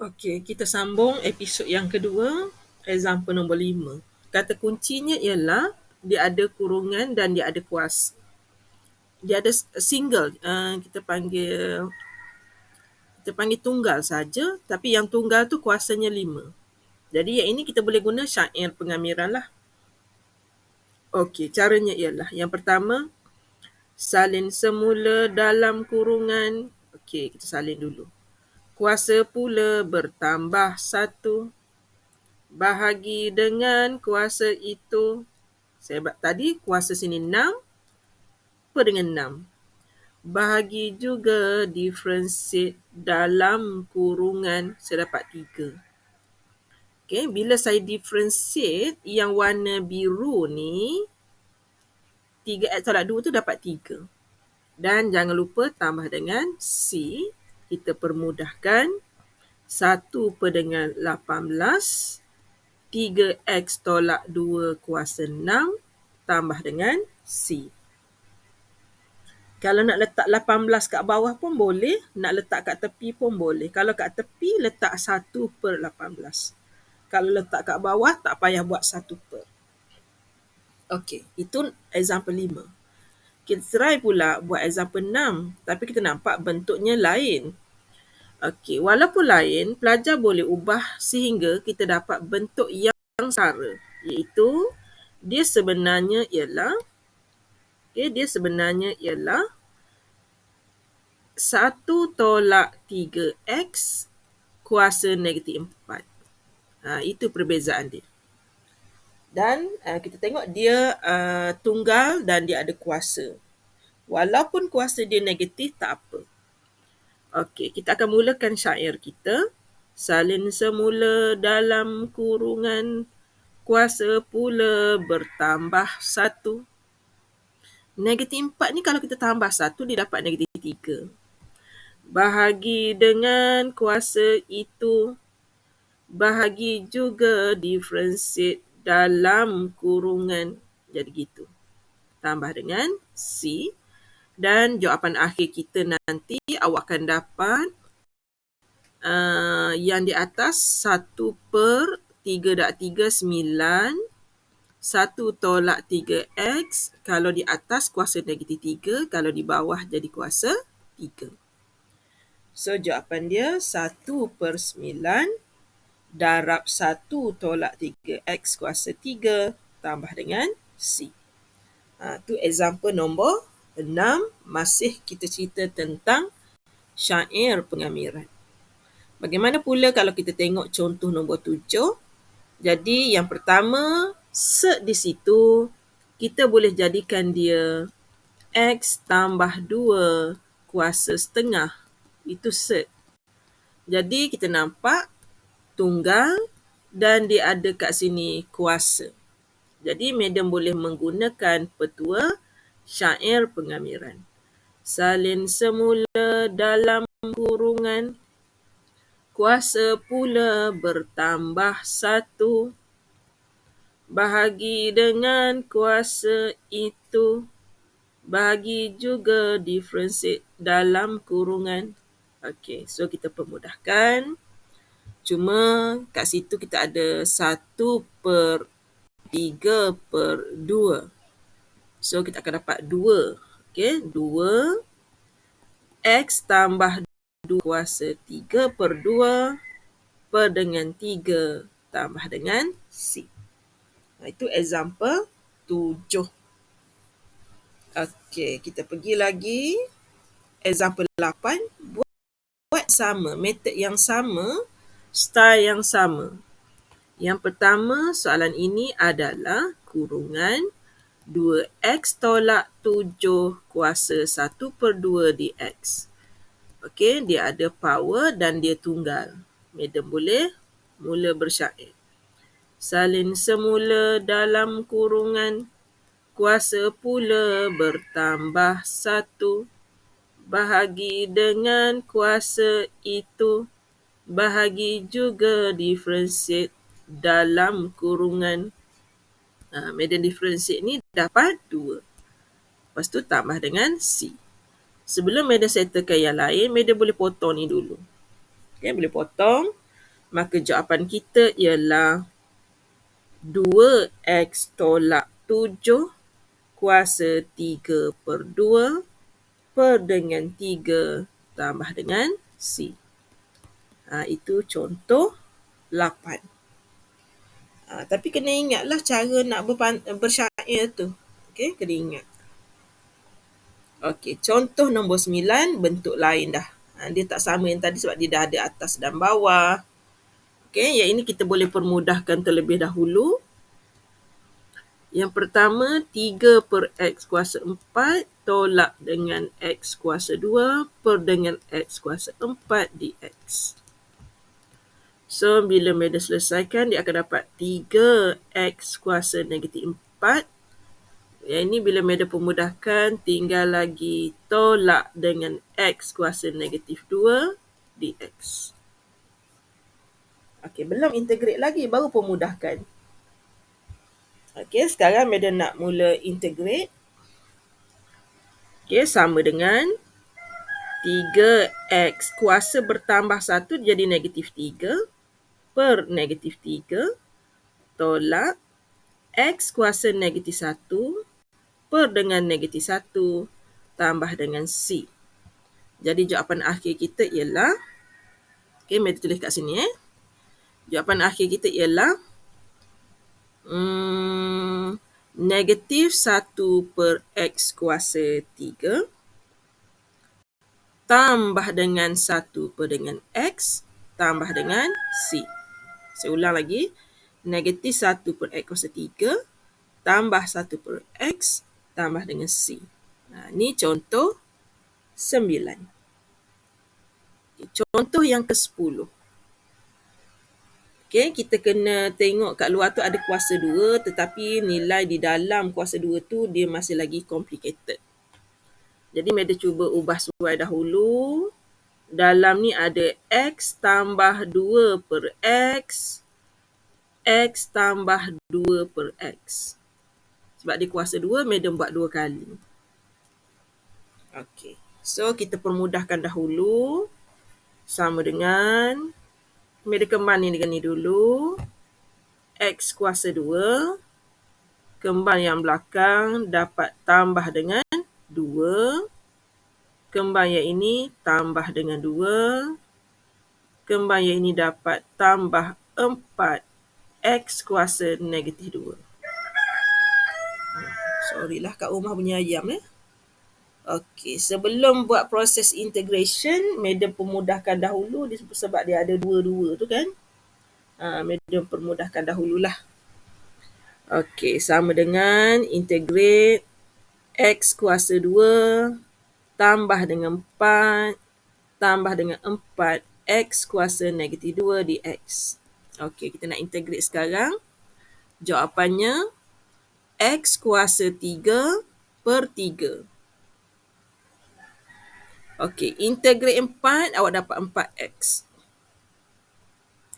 Okey, kita sambung episod yang kedua, example nombor 5. Kata kuncinya ialah dia ada kurungan dan dia ada kuasa. Dia ada single, kita panggil tunggal saja, tapi yang tunggal tu kuasanya 5. Jadi yang ini kita boleh guna syair pengamiran lah. Okey, caranya ialah yang pertama, salin semula dalam kurungan. Okey, kita salin dulu. Kuasa pula bertambah 1. Bahagi dengan kuasa itu. Saya buat tadi kuasa sini 6 per dengan 6. Bahagi juga differentiate dalam kurungan, saya dapat 3. Okay, bila saya differentiate yang warna biru ni, 3x tolak 2 tu dapat 3. Dan jangan lupa tambah dengan C. Kita permudahkan. 1 per dengan 18. 3x tolak 2 kuasa 6 tambah dengan C. Kalau nak letak 18 kat bawah pun boleh, nak letak kat tepi pun boleh. Kalau kat tepi, letak 1 per 18. Kalau letak kat bawah, tak payah buat 1 per. Okey, itu example 5. Kita try pula buat example 6, tapi kita nampak bentuknya lain. Okey, walaupun lain, pelajar boleh ubah sehingga kita dapat bentuk yang setara, iaitu dia sebenarnya ialah 1 tolak 3x kuasa negatif 4. Itu perbezaan dia. Dan kita tengok dia tunggal dan dia ada kuasa. Walaupun kuasa dia negatif, tak apa. Okey, kita akan mulakan syair kita. Salin semula dalam kurungan, kuasa pula bertambah 1. Negatif 4 ni kalau kita tambah 1, dia dapat negatif 3. Bahagi dengan kuasa itu. Bahagi juga differentiate dalam kurungan. Jadi gitu. Tambah dengan C. Dan jawapan akhir kita nanti awak akan dapat yang di atas 1 per 3 darab 3, 9. 1 tolak 3x. Kalau di atas kuasa negatif 3. Kalau di bawah jadi kuasa 3. So jawapan dia 1 per 9 darab 1 tolak 3x kuasa 3 tambah dengan C. Tu example nombor 6. Masih kita cerita tentang syair pengamiran. Bagaimana pula kalau kita tengok contoh nombor 7? Jadi yang pertama, set di situ kita boleh jadikan dia x tambah 2 kuasa setengah. Itu set. Jadi kita nampak tunggal dan dia ada kat sini kuasa. Jadi madam boleh menggunakan petua syair pengamiran. Salin semula dalam kurungan, kuasa pula bertambah 1. Bahagi dengan kuasa itu. Bahagi juga differentiate dalam kurungan. Okey, so kita permudahkan. Cuma kat situ kita ada 1 per 3 per 2. So kita akan dapat 2. Okey, 2 x tambah 2 kuasa 3 per 2 per dengan 3 tambah dengan C. Itu example 7. Okey, kita pergi lagi. Example 8. Buat sama, metod yang sama, style yang sama. Yang pertama, soalan ini adalah kurungan 2x tolak 7 kuasa 1 per 2 dx. Okey, dia ada power dan dia tunggal. Madam boleh mula bersyair. Salin semula dalam kurungan, kuasa pula bertambah 1. Bahagi dengan kuasa itu. Bahagi juga differentiate dalam kurungan. Madam differentiate ni dapat 2. Lepas tu tambah dengan C. Sebelum madam settlekan yang lain, madam boleh potong ni dulu. Okay, boleh potong. Maka jawapan kita ialah 2x tolak 7 kuasa 3/2 per dengan 3 tambah dengan C. Itu contoh 8. Tapi kena ingatlah cara nak bersyair tu. Okey, kena ingat. Okey, contoh nombor 9, bentuk lain dah. Dia tak sama yang tadi sebab dia dah ada atas dan bawah. Okey, yang ini kita boleh permudahkan terlebih dahulu. Yang pertama, 3/x kuasa 4 tolak dengan x kuasa 2 per dengan x kuasa 4 dx. So, bila Meda selesaikan, dia akan dapat 3x kuasa negatif 4. Yang ini bila Meda pemudahkan, tinggal lagi tolak dengan x kuasa negatif 2 dx. Okey, belum integrate lagi, baru pemudahkan. Okey, sekarang Meda nak mula integrate. Okey, sama dengan 3x kuasa bertambah 1 jadi negatif 3 per negatif 3 tolak x kuasa negatif 1 per dengan negatif 1 tambah dengan C. Jadi jawapan akhir kita ialah, okey, Meda tulis kat sini. Jawapan akhir kita ialah negatif 1 per x kuasa 3 tambah dengan 1 per dengan x tambah dengan C. Saya ulang lagi. Negatif 1 per x kuasa 3 tambah 1 per x tambah dengan C. Ini contoh 9. Contoh yang ke-10. Okay, kita kena tengok kat luar tu ada kuasa 2 tetapi nilai di dalam kuasa 2 tu dia masih lagi complicated. Jadi Meda cuba ubah suai dahulu. Dalam ni ada x tambah 2 per x, x tambah 2 per x. Sebab dia kuasa 2, Meda buat 2 kali. Okey, so kita permudahkan dahulu. Sama dengan, Meda kembang ni dengan ni dulu. X kuasa 2, kembang yang belakang dapat tambah dengan 2. Kembang yang ini tambah dengan 2. Kembang yang ini dapat tambah 4. X kuasa negatif 2. Sorry lah kat rumah punya ayam. Okey, sebelum buat proses integration, Meda permudahkan dahulu sebab dia ada 2 tu kan. Meda permudahkan dahululah. Okey, sama dengan integrate x kuasa 2 tambah dengan 4 tambah dengan 4 x kuasa negatif 2 dx. Okey, kita nak integrate sekarang. Jawapannya x kuasa 3 per 3. Okey, integrate 4, awak dapat 4x.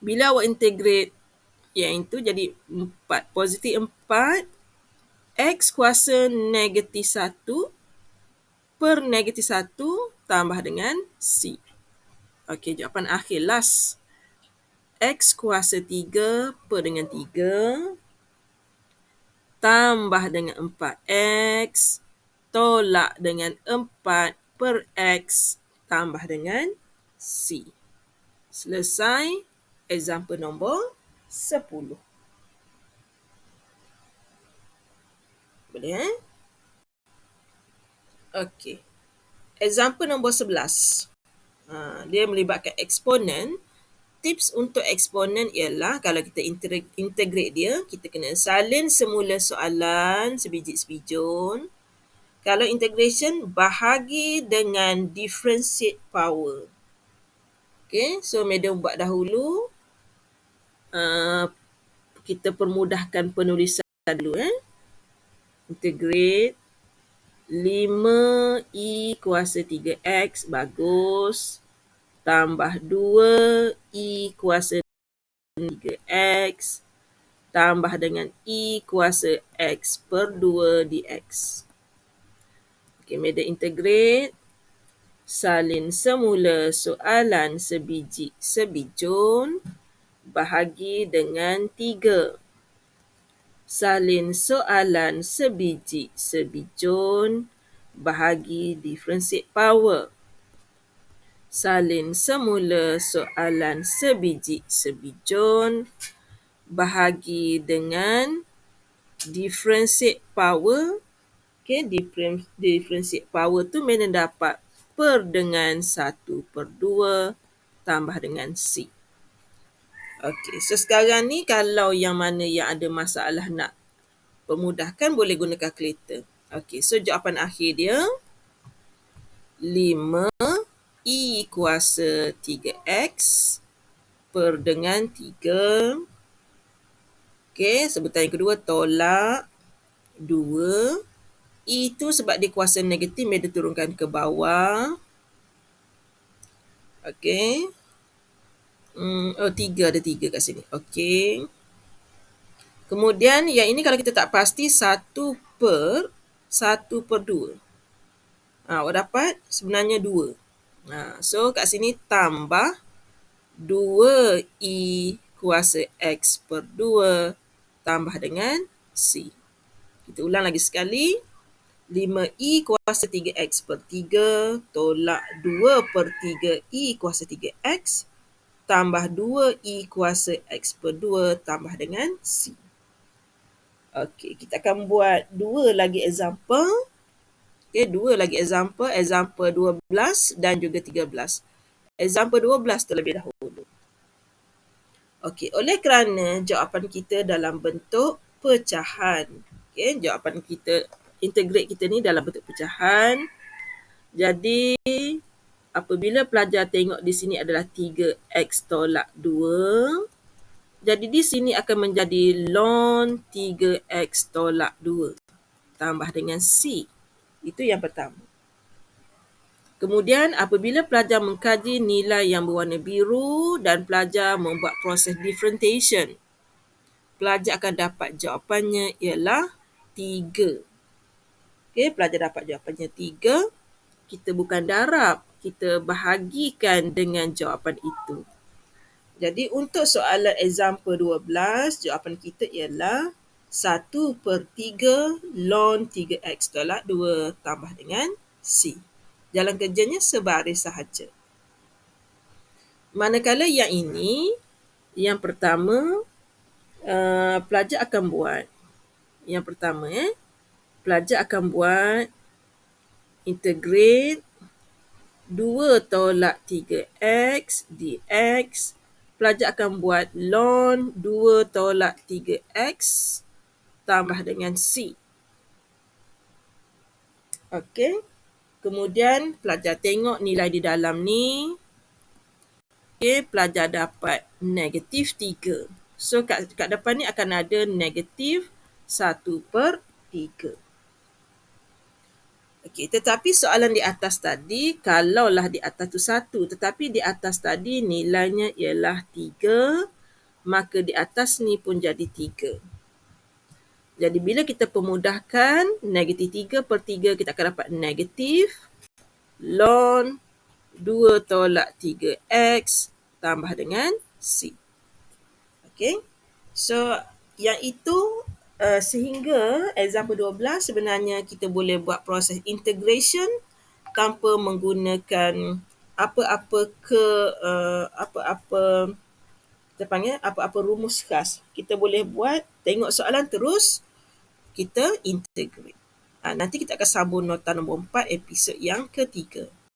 Bila awak integrate yang itu jadi 4. Positif 4, x kuasa negatif 1 per negatif 1 tambah dengan C. Okey, jawapan akhir last. X kuasa 3 per dengan 3 tambah dengan 4x tolak dengan 4 per x tambah dengan C. Selesai example nombor 10. Boleh Okey. Example nombor 11. Dia melibatkan eksponen. Tips untuk eksponen ialah kalau kita integrate dia, kita kena salin semula soalan sebiji sebijun. Kalau integration, bahagi dengan differentiate power. Okay, so Meda buat dahulu. Kita permudahkan penulisan dulu. Integrate 5e kuasa 3x, bagus. Tambah 2e kuasa 3x tambah dengan e kuasa x per 2 dx. Okey, Meda integrate. Salin semula soalan sebiji sebijun. bahagi dengan 3. Salin soalan sebiji sebijun bahagi differentiate power. Salin semula soalan sebiji sebijun bahagi dengan differentiate power. Okay, differentiate power tu mana dapat per dengan 1/2 tambah dengan C. Okay, so sekarang ni kalau yang mana yang ada masalah nak pemudahkan boleh guna kalkulator. Okay, so jawapan akhir dia 5E kuasa 3X per dengan 3. Okay, sebutan yang kedua tolak 2. E tu sebab dia kuasa negatif, dia turunkan ke bawah. Okay. 3 ada 3 kat sini. Okay. Kemudian yang ini kalau kita tak pasti 1/2. Awak dapat sebenarnya 2. So kat sini tambah 2E kuasa X per 2 tambah dengan C. Kita ulang lagi sekali. 5E kuasa 3X per 3 tolak 2/3E kuasa 3X tambah 2E kuasa X per 2 tambah dengan C. Okey, kita akan buat 2 lagi example. Okey, 2 lagi example. Example 12 dan juga 13. Example 12 terlebih dahulu. Okey, oleh kerana jawapan kita dalam bentuk pecahan. Okey, jawapan kita, integrate kita ni dalam bentuk pecahan. Jadi, apabila pelajar tengok di sini adalah 3X tolak 2. Jadi di sini akan menjadi ln 3X tolak 2 tambah dengan C. Itu yang pertama. Kemudian apabila pelajar mengkaji nilai yang berwarna biru dan pelajar membuat proses differentiation, pelajar akan dapat jawapannya ialah 3. Okey, pelajar dapat jawapannya 3. Kita bukan darab, kita bahagikan dengan jawapan itu. Jadi untuk soalan example 12, jawapan kita ialah 1/3 ln 3X tolak 2 tambah dengan C. Jalan kerjanya sebaris sahaja. Manakala yang ini, yang pertama, pelajar akan buat. Yang pertama, pelajar akan buat integrate 2 tolak 3X dx. Pelajar akan buat ln 2 tolak 3X tambah dengan C. Okey. Kemudian pelajar tengok nilai di dalam ni. Okey, pelajar dapat negatif 3. So kat depan ni akan ada negatif 1/3. Okey, tetapi soalan di atas tadi, kalaulah di atas tu 1, tetapi di atas tadi nilainya ialah 3, maka di atas ni pun jadi 3. Jadi bila kita pemudahkan, negatif 3/3 kita akan dapat negatif ln 2 tolak 3X tambah dengan C. Okey, so yang itu sehingga example 12 sebenarnya kita boleh buat proses integration tanpa menggunakan apa-apa kita panggil apa-apa rumus khas. Kita boleh buat, tengok soalan terus kita integrate. Nanti kita akan sambung nota nombor 4 episod yang ketiga.